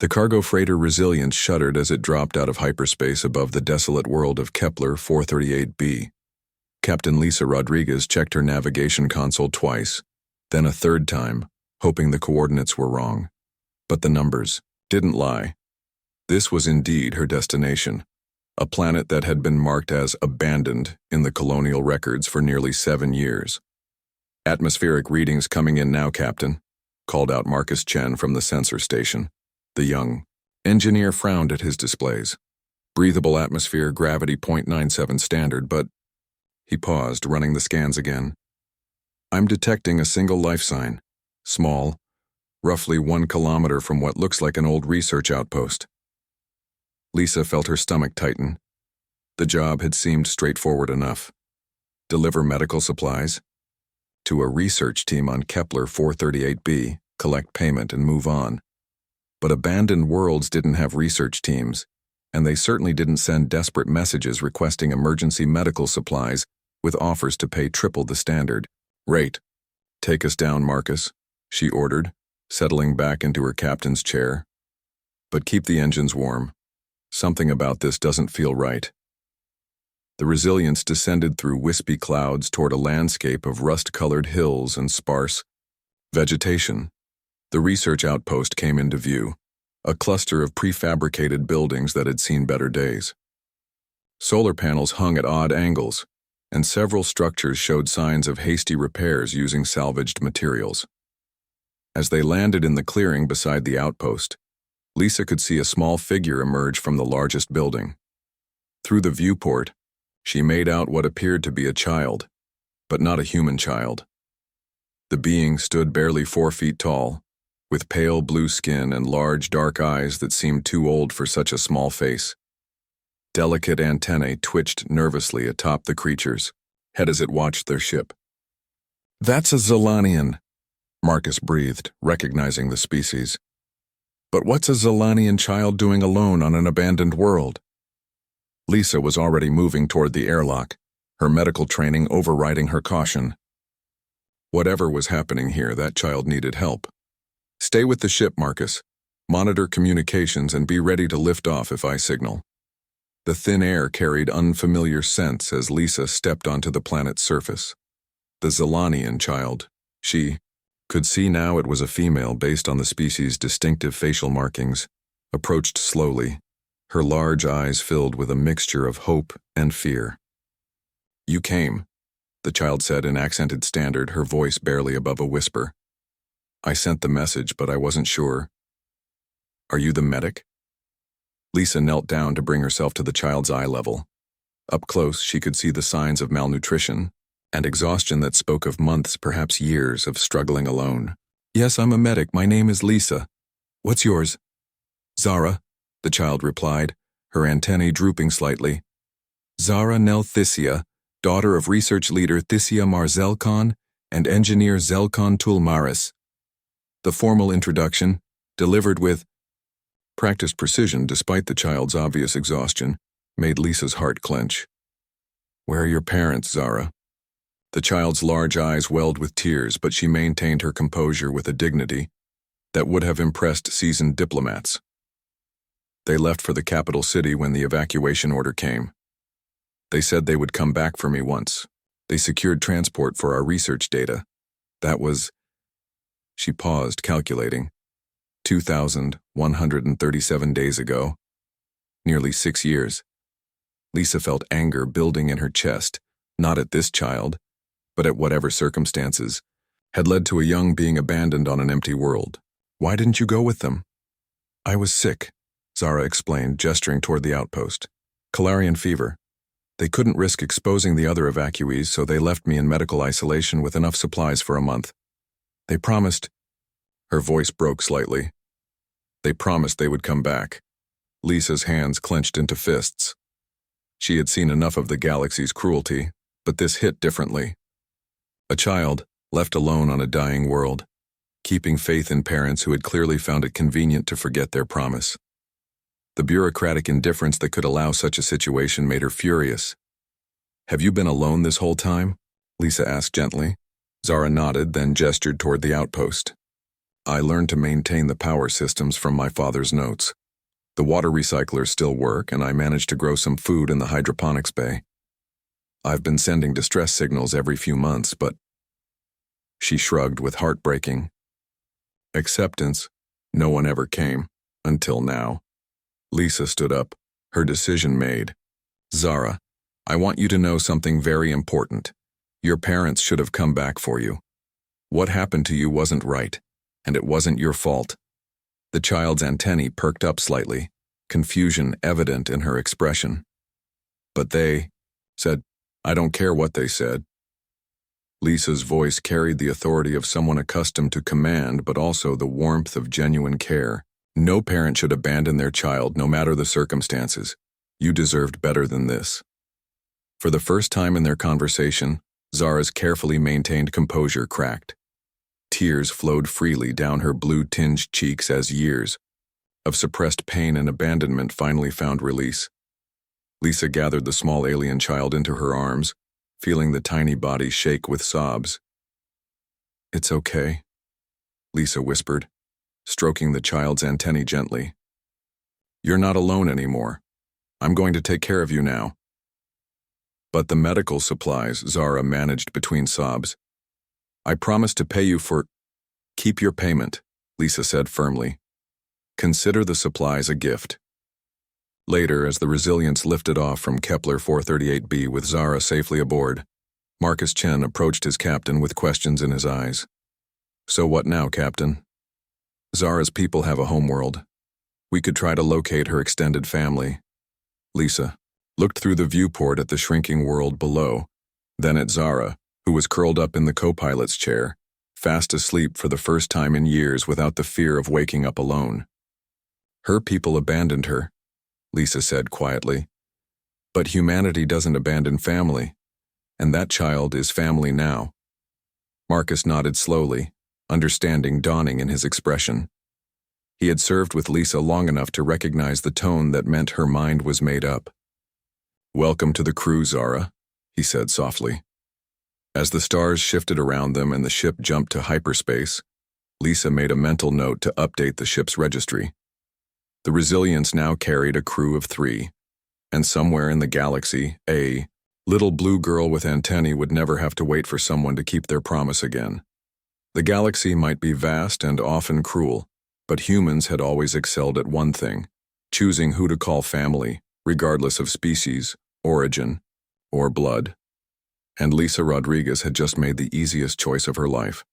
The cargo freighter Resilience shuddered as it dropped out of hyperspace above the desolate world of Kepler 438b. Captain Lisa Rodriguez checked her navigation console twice, then a third time, hoping the coordinates were wrong. But the numbers didn't lie. This was indeed her destination, a planet that had been marked as abandoned in the colonial records for nearly 7 years. "Atmospheric readings coming in now, Captain," called out Marcus Chen from the sensor station. The young engineer frowned at his displays. "Breathable atmosphere, gravity 0.97 standard, but..." He paused, running the scans again. "I'm detecting a single life sign. Small, roughly 1 kilometer from what looks like an old research outpost." Lisa felt her stomach tighten. The job had seemed straightforward enough. Deliver medical supplies to a research team on Kepler 438b, collect payment, and move on. But abandoned worlds didn't have research teams, and they certainly didn't send desperate messages requesting emergency medical supplies with offers to pay triple the standard rate. "Take us down, Marcus," she ordered, settling back into her captain's chair. "But keep the engines warm. Something about this doesn't feel right." The Resilience descended through wispy clouds toward a landscape of rust-colored hills and sparse vegetation. The research outpost came into view, a cluster of prefabricated buildings that had seen better days. Solar panels hung at odd angles, and several structures showed signs of hasty repairs using salvaged materials. As they landed in the clearing beside the outpost, Lisa could see a small figure emerge from the largest building. Through the viewport, she made out what appeared to be a child, but not a human child. The being stood barely 4 feet tall, with pale blue skin and large dark eyes that seemed too old for such a small face. Delicate antennae twitched nervously atop the creature's head as it watched their ship. "That's a Zolanian," Marcus breathed, recognizing the species. "But what's a Zolanian child doing alone on an abandoned world?" Lisa was already moving toward the airlock, her medical training overriding her caution. Whatever was happening here, that child needed help. "Stay with the ship, Marcus. Monitor communications and be ready to lift off if I signal." The thin air carried unfamiliar scents as Lisa stepped onto the planet's surface. The Zolanian child, she could see now it was a female based on the species' distinctive facial markings, approached slowly, her large eyes filled with a mixture of hope and fear. "You came," the child said in accented standard, her voice barely above a whisper. "I sent the message, but I wasn't sure. Are you the medic?" Lisa knelt down to bring herself to the child's eye level. Up close, she could see the signs of malnutrition and exhaustion that spoke of months, perhaps years, of struggling alone. "Yes, I'm a medic. My name is Lisa. What's yours?" "Zara," the child replied, her antennae drooping slightly. "Zara Nel Thisia, daughter of research leader Thisia Marzelkon and engineer Zelkon Tulmaris." The formal introduction, delivered with practiced precision despite the child's obvious exhaustion, made Lisa's heart clench. "Where are your parents, Zara?" The child's large eyes welled with tears, but she maintained her composure with a dignity that would have impressed seasoned diplomats. "They left for the capital city when the evacuation order came. They said they would come back for me once. They secured transport for our research data. That was..." She paused, calculating. 2,137 days ago. Nearly 6 years. Lisa felt anger building in her chest, not at this child, but at whatever circumstances had led to a young being abandoned on an empty world. "Why didn't you go with them?" "I was sick," Zara explained, gesturing toward the outpost. "Calarian fever. They couldn't risk exposing the other evacuees, so they left me in medical isolation with enough supplies for a month. They promised..." Her voice broke slightly. "They promised they would come back." Lisa's hands clenched into fists. She had seen enough of the galaxy's cruelty, but this hit differently. A child, left alone on a dying world, keeping faith in parents who had clearly found it convenient to forget their promise. The bureaucratic indifference that could allow such a situation made her furious. "Have you been alone this whole time?" Lisa asked gently. Zara nodded, then gestured toward the outpost. I learned to maintain the power systems from my father's notes. The water recyclers still work, and I managed to grow some food in the hydroponics bay. I've been sending distress signals every few months, but... She shrugged with heartbreaking acceptance. No one ever came, until now. Lisa stood up, her decision made. Zara, I want you to know something very important. Your parents should have come back for you. What happened to you wasn't right, and it wasn't your fault. The child's antennae perked up slightly, confusion evident in her expression. But they said, I don't care what they said. Lisa's voice carried the authority of someone accustomed to command, but also the warmth of genuine care. No parent should abandon their child, no matter the circumstances. You deserved better than this. For the first time in their conversation, Zara's carefully maintained composure cracked. Tears flowed freely down her blue-tinged cheeks as years of suppressed pain and abandonment finally found release. Lisa gathered the small alien child into her arms, feeling the tiny body shake with sobs. It's okay, Lisa whispered, stroking the child's antennae gently. You're not alone anymore. I'm going to take care of you now. But the medical supplies, Zara managed between sobs. I promise to pay you for... Keep your payment, Lisa said firmly. Consider the supplies a gift. Later, as the Resilience lifted off from Kepler 438b with Zara safely aboard, Marcus Chen approached his captain with questions in his eyes. So what now, Captain? Zara's people have a homeworld. We could try to locate her extended family. Lisa looked through the viewport at the shrinking world below, then at Zara, who was curled up in the co-pilot's chair, fast asleep for the first time in years without the fear of waking up alone. Her people abandoned her, Lisa said quietly. But humanity doesn't abandon family, and that child is family now. Marcus nodded slowly, understanding dawning in his expression. He had served with Lisa long enough to recognize the tone that meant her mind was made up. Welcome to the crew, Zara, he said softly. As the stars shifted around them and the ship jumped to hyperspace, Lisa made a mental note to update the ship's registry. The Resilience now carried a crew of 3, and somewhere in the galaxy, a little blue girl with antennae would never have to wait for someone to keep their promise again. The galaxy might be vast and often cruel, but humans had always excelled at one thing, choosing who to call family, regardless of species, origin, or blood. And Lisa Rodriguez had just made the easiest choice of her life.